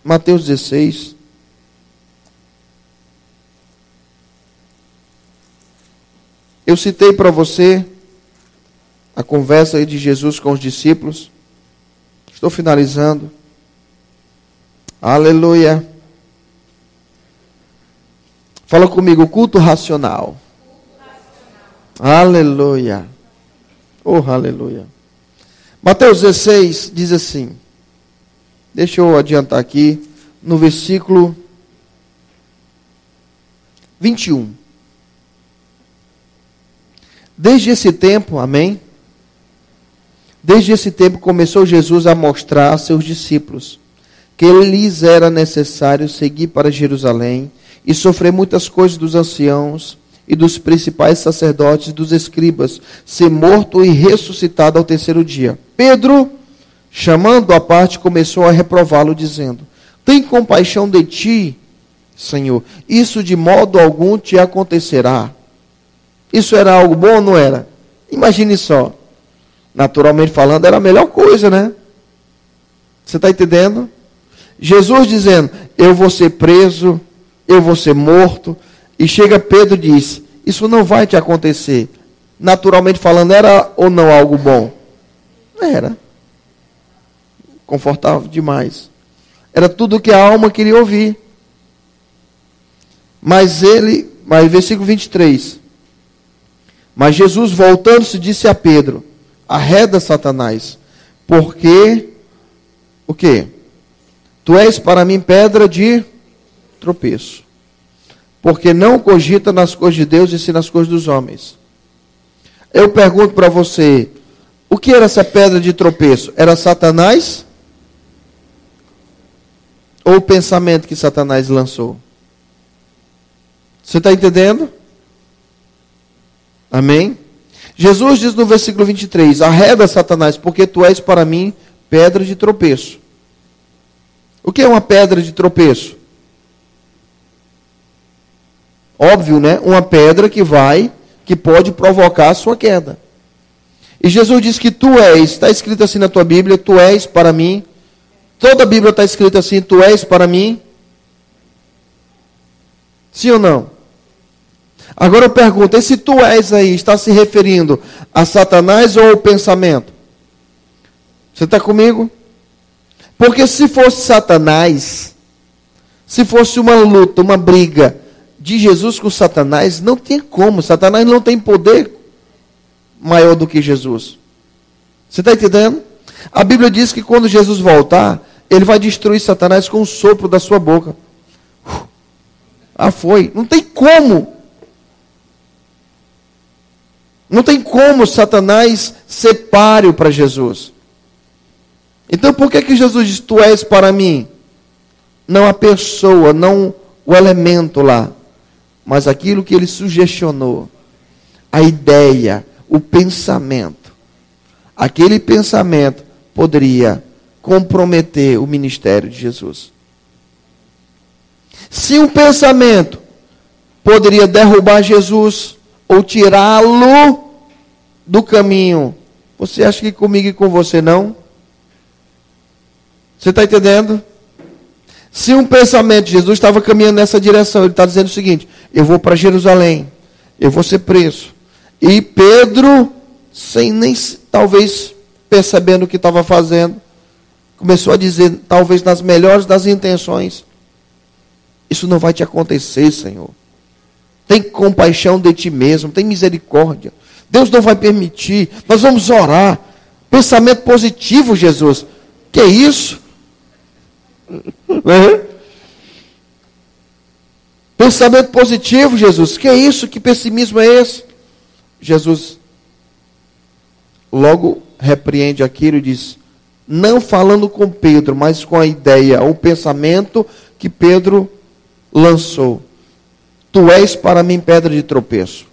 Mateus 16. Eu citei para você a conversa de Jesus com os discípulos. Estou finalizando. Aleluia. Fala comigo, culto racional. Aleluia. Oh, aleluia. Mateus 16 diz assim. Deixa eu adiantar aqui. No versículo 21. Desde esse tempo, amém? Desde esse tempo começou Jesus a mostrar a seus discípulos que lhes era necessário seguir para Jerusalém e sofrer muitas coisas dos anciãos e dos principais sacerdotes e dos escribas, ser morto e ressuscitado ao terceiro dia. Pedro, chamando-o à parte, começou a reprová-lo, dizendo: tem compaixão de ti, Senhor, isso de modo algum te acontecerá. Isso era algo bom ou não era? Imagine só. Naturalmente falando, era a melhor coisa, né? Você está entendendo? Jesus dizendo, eu vou ser preso, eu vou ser morto. E chega Pedro e diz, isso não vai te acontecer. Naturalmente falando, era ou não algo bom? Era. Confortável demais. Era tudo que a alma queria ouvir. Mas versículo 23. Mas Jesus, voltando-se, disse a Pedro: arreda, Satanás, porque, o quê? Tu és para mim pedra de tropeço, porque não cogita nas coisas de Deus e sim nas coisas dos homens. Eu pergunto para você, o que era essa pedra de tropeço? Era Satanás? Ou o pensamento que Satanás lançou? Você está entendendo? Amém? Jesus diz no versículo 23, arreda, Satanás, porque tu és para mim pedra de tropeço. O que é uma pedra de tropeço? Óbvio, né? Uma pedra que pode provocar a sua queda. E Jesus diz que tu és, está escrito assim na tua Bíblia, tu és para mim. Toda a Bíblia está escrita assim, tu és para mim. Sim ou não? Agora eu pergunto, esse tu és aí, está se referindo a Satanás ou ao pensamento? Você está comigo? Porque se fosse Satanás, se fosse uma luta, uma briga de Jesus com Satanás, não tem como. Satanás não tem poder maior do que Jesus. Você está entendendo? A Bíblia diz que quando Jesus voltar, ele vai destruir Satanás com o sopro da sua boca. Foi. Não tem como. Não tem como Satanás ser páreo para Jesus. Então por que Jesus diz, tu és para mim? Não a pessoa, não o elemento lá, mas aquilo que ele sugestionou. A ideia, o pensamento. Aquele pensamento poderia comprometer o ministério de Jesus. Se um pensamento poderia derrubar Jesus ou tirá-lo do caminho, você acha que comigo e com você não? Você está entendendo? Se um pensamento, Jesus estava caminhando nessa direção, ele está dizendo o seguinte, eu vou para Jerusalém, eu vou ser preso. E Pedro, sem nem talvez percebendo o que estava fazendo, começou a dizer, talvez nas melhores das intenções, isso não vai te acontecer, Senhor. Tem compaixão de ti mesmo, tem misericórdia. Deus não vai permitir, nós vamos orar. Pensamento positivo, Jesus. Que é isso? Pensamento positivo, Jesus. Que é isso? Que pessimismo é esse? Jesus logo repreende aquilo e diz, não falando com Pedro, mas com a ideia, o pensamento que Pedro lançou. Tu és para mim pedra de tropeço.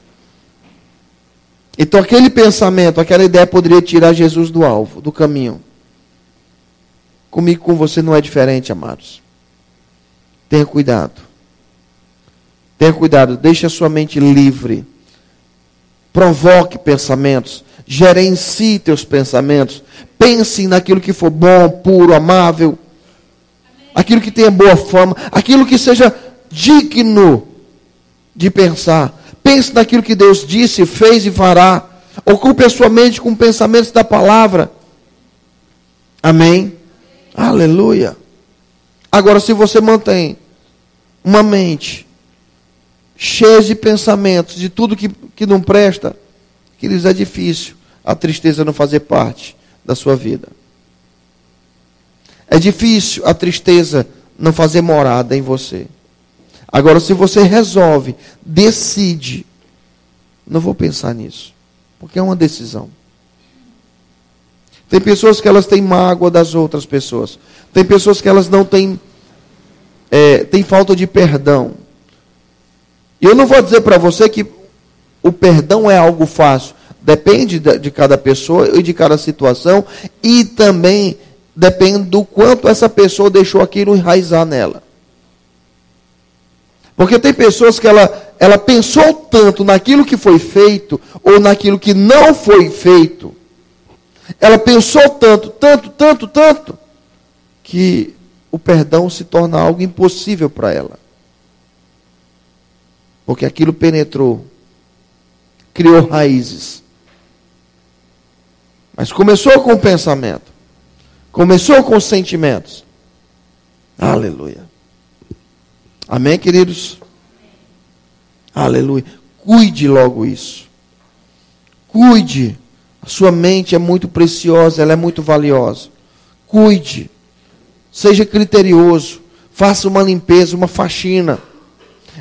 Então aquele pensamento, aquela ideia poderia tirar Jesus do alvo, do caminho. Comigo, com você não é diferente, amados. Tenha cuidado. Tenha cuidado, deixe a sua mente livre. Provoque pensamentos. Gerencie teus pensamentos. Pense naquilo que for bom, puro, amável. Aquilo que tenha boa fama. Aquilo que seja digno de pensar. Pense naquilo que Deus disse, fez e fará. Ocupe a sua mente com pensamentos da palavra. Amém? Aleluia. Agora, se você mantém uma mente cheia de pensamentos, de tudo que não presta, queridos, é difícil a tristeza não fazer parte da sua vida. É difícil a tristeza não fazer morada em você. Agora, se você resolve, decide, não vou pensar nisso, porque é uma decisão. Tem pessoas que elas têm mágoa das outras pessoas. Tem pessoas que elas não têm, têm falta de perdão. E eu não vou dizer para você que o perdão é algo fácil. Depende de cada pessoa e de cada situação. E também depende do quanto essa pessoa deixou aquilo enraizar nela. Porque tem pessoas que ela pensou tanto naquilo que foi feito ou naquilo que não foi feito. Ela pensou tanto, que o perdão se torna algo impossível para ela. Porque aquilo penetrou, criou raízes. Mas começou com o pensamento, começou com os sentimentos. Aleluia. Amém, queridos? Aleluia. Cuide logo isso. Cuide. A sua mente é muito preciosa, ela é muito valiosa. Cuide. Seja criterioso. Faça uma limpeza, uma faxina.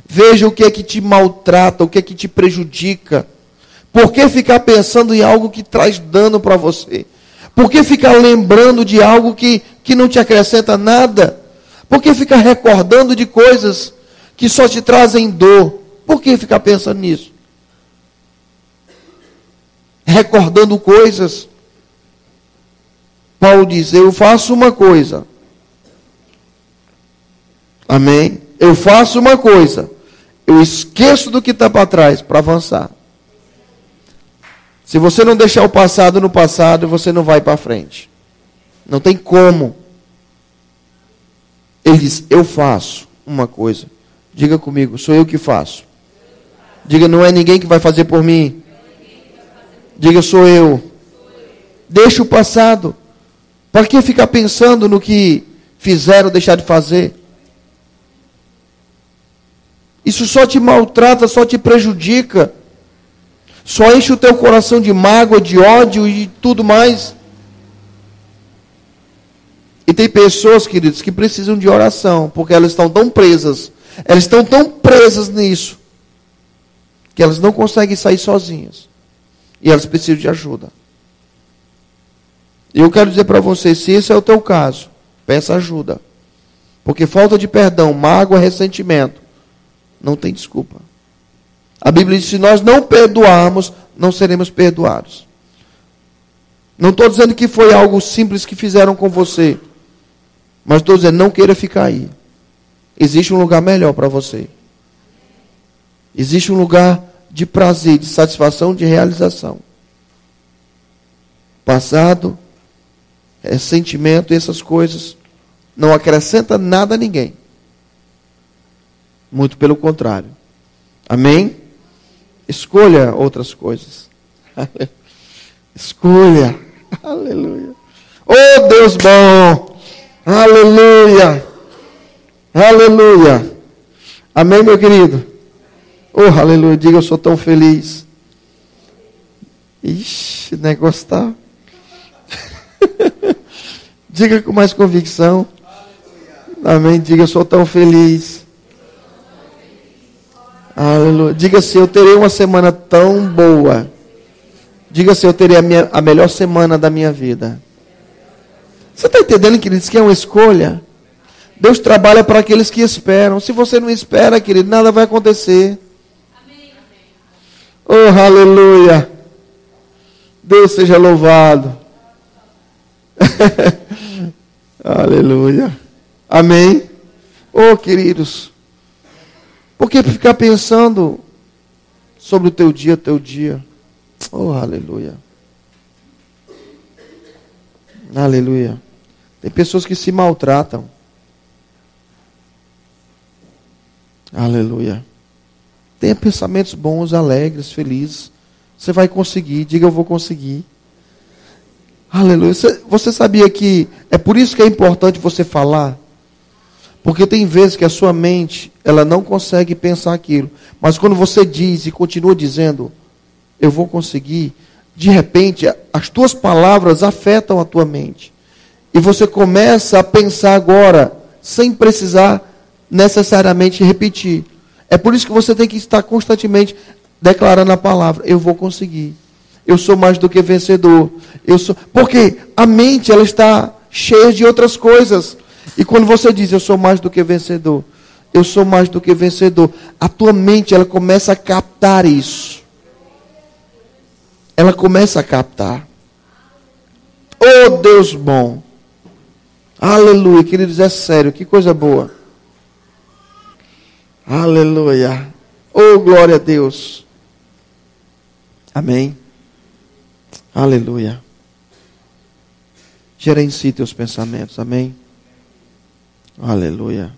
Veja o que é que te maltrata, o que é que te prejudica. Por que ficar pensando em algo que traz dano para você? Por que ficar lembrando de algo que não te acrescenta nada? Por que ficar recordando de coisas que só te trazem dor? Por que ficar pensando nisso? Recordando coisas. Paulo diz, eu faço uma coisa. Amém? Eu faço uma coisa. Eu esqueço do que está para trás para avançar. Se você não deixar o passado no passado, você não vai para frente. Não tem como. Ele diz, eu faço uma coisa. Diga comigo, sou eu que faço. Diga, não é ninguém que vai fazer por mim. Diga, sou eu. Deixa o passado. Para que ficar pensando no que fizeram, deixar de fazer? Isso só te maltrata, só te prejudica. Só enche o teu coração de mágoa, de ódio e tudo mais. E tem pessoas, queridos, que precisam de oração, porque elas estão tão presas. Elas estão tão presas nisso, que elas não conseguem sair sozinhas. E elas precisam de ajuda. E eu quero dizer para você, se esse é o teu caso, peça ajuda. Porque falta de perdão, mágoa, ressentimento, não tem desculpa. A Bíblia diz, se nós não perdoarmos, não seremos perdoados. Não estou dizendo que foi algo simples que fizeram com você. Mas estou dizendo, não queira ficar aí. Existe um lugar melhor para você. Existe um lugar de prazer, de satisfação, de realização. Passado, ressentimento, essas coisas, não acrescenta nada a ninguém. Muito pelo contrário. Amém? Escolha outras coisas. Escolha. Aleluia. Oh, Deus bom. Aleluia. Aleluia. Amém, meu querido? Oh, aleluia. Diga, eu sou tão feliz. Ixi, o negócio está... Diga com mais convicção. Amém. Diga, eu sou tão feliz. Aleluia. Diga assim, eu terei uma semana tão boa. Diga assim, eu terei a melhor semana da minha vida. Você está entendendo, queridos, que é uma escolha? Deus trabalha para aqueles que esperam. Se você não espera, querido, nada vai acontecer. Oh, aleluia. Deus seja louvado. Aleluia. Amém. Oh, queridos. Por que ficar pensando sobre o teu dia? Oh, aleluia. Aleluia. Tem pessoas que se maltratam. Aleluia. Tenha pensamentos bons, alegres, felizes. Você vai conseguir. Diga, eu vou conseguir. Aleluia. Você sabia que é por isso que é importante você falar? Porque tem vezes que a sua mente, ela não consegue pensar aquilo. Mas quando você diz e continua dizendo, eu vou conseguir, de repente, as tuas palavras afetam a tua mente. E você começa a pensar agora, sem precisar necessariamente repetir. É por isso que você tem que estar constantemente declarando a palavra, eu vou conseguir. Eu sou mais do que vencedor. Porque a mente, ela está cheia de outras coisas. E quando você diz, eu sou mais do que vencedor, eu sou mais do que vencedor, a tua mente, ela começa a captar isso. Ela começa a captar. Oh, Deus bom. Aleluia, queridos, é sério, que coisa boa. Aleluia. Oh, glória a Deus. Amém. Aleluia. Gerencie teus pensamentos, amém. Aleluia.